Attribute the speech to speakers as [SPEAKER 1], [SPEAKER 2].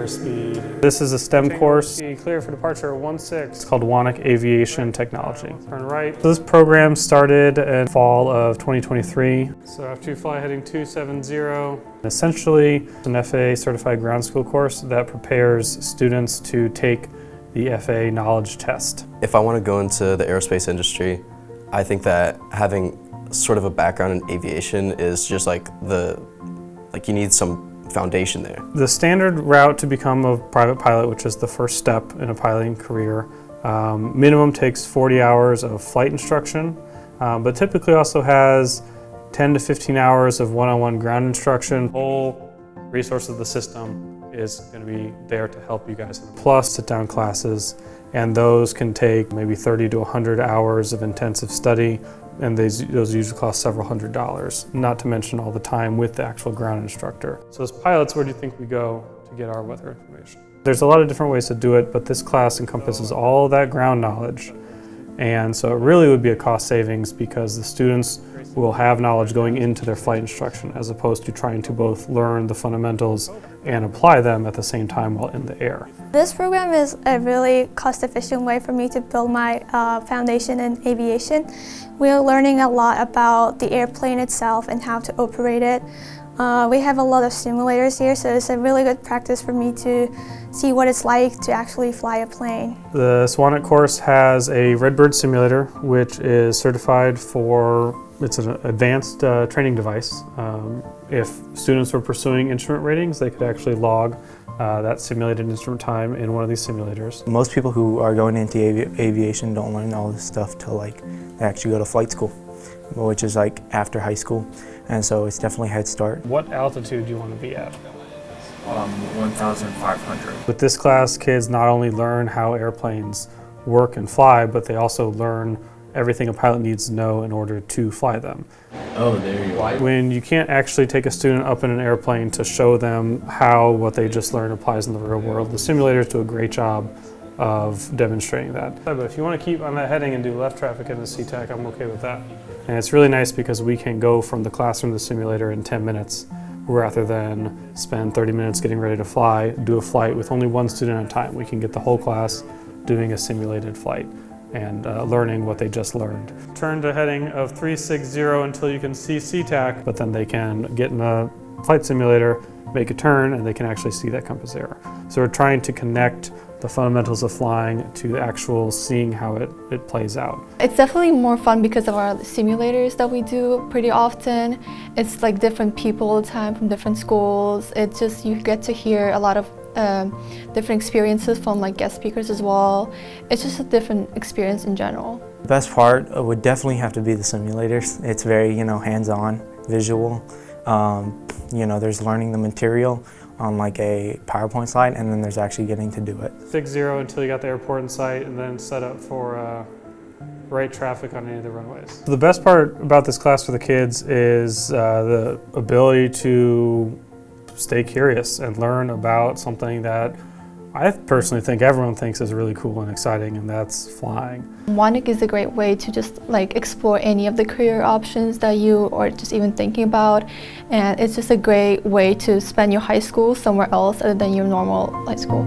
[SPEAKER 1] airspeed. This is a STEM course. Clear for departure 16. It's called WANIC Aviation Technology. Turn right. So this program started in fall of 2023. So after you fly heading 270, essentially an FAA certified ground school course that prepares students to take the FAA knowledge test.
[SPEAKER 2] If I want to go into the aerospace industry, I think that having sort of a background in aviation is just like you need some foundation there. The standard route to become a private pilot, which is the first step in a piloting career, minimum takes 40 hours of flight instruction, but typically also has 10 to 15 hours of one-on-one ground instruction. The whole resource of the system is going to be there to help you guys. Plus sit-down classes, and those can take maybe 30 to 100 hours of intensive study, and those usually cost several $100s, not to mention all the time with the actual ground instructor. So as pilots, where do you think we go to get our weather information? There's a lot of different ways to do it, but this class encompasses all of that ground knowledge. And so it really would be a cost savings because the students will have knowledge going into their flight instruction as opposed to trying to both learn the fundamentals and apply them at the same time while in the air.
[SPEAKER 3] This program is a really cost-efficient way for me to build my foundation in aviation. We are learning a lot about the airplane itself and how to operate it. We have a lot of simulators here, so it's a really good practice for me to see what it's like to actually fly a plane. The
[SPEAKER 1] WANIC course has a Redbird simulator, which is certified for, it's an advanced training device. If students were pursuing instrument ratings, they could actually log that simulated instrument time in one of these simulators.
[SPEAKER 4] Most people who are going into aviation don't learn all this stuff till they actually go to flight school, which is like after high school. And so it's definitely a head start.
[SPEAKER 1] What altitude do you want to be at?
[SPEAKER 5] 1,500.
[SPEAKER 1] With this class, kids not only learn how airplanes work and fly, but they also learn everything a pilot needs to know in order to fly them.
[SPEAKER 5] Oh, there you are.
[SPEAKER 1] When you can't actually take a student up in an airplane to show them how what they just learned applies in the real world, the simulators do a great job of demonstrating that. But if you want to keep on that heading and do left traffic in the SeaTac, I'm okay with that. And it's really nice because we can go from the classroom to the simulator in 10 minutes rather than spend 30 minutes getting ready to fly, do a flight with only one student at a time. We can get the whole class doing a simulated flight and learning what they just learned. Turn to heading of 360 until you can see SeaTac, but then they can get in a flight simulator, make a turn, and they can actually see that compass error. So we're trying to connect the fundamentals of flying to the actual seeing how it plays out.
[SPEAKER 6] It's definitely more fun because of our simulators that we do pretty often. It's like different people all the time from different schools. It's just, you get to hear a lot of different experiences from like guest speakers as well. It's just a different experience in general.
[SPEAKER 4] The best part would definitely have to be the simulators. It's very, hands-on, visual. There's learning the material on like a PowerPoint slide, and then there's actually getting to do it. 60
[SPEAKER 1] until you got the airport in sight, and then set up for right traffic on any of the runways. So the best part about this class for the kids is the ability to stay curious and learn about something that I personally think everyone thinks is really cool and exciting, and that's flying.
[SPEAKER 6] WANIC is a great way to just explore any of the career options that you are just even thinking about, and it's just a great way to spend your high school somewhere else other than your normal high school.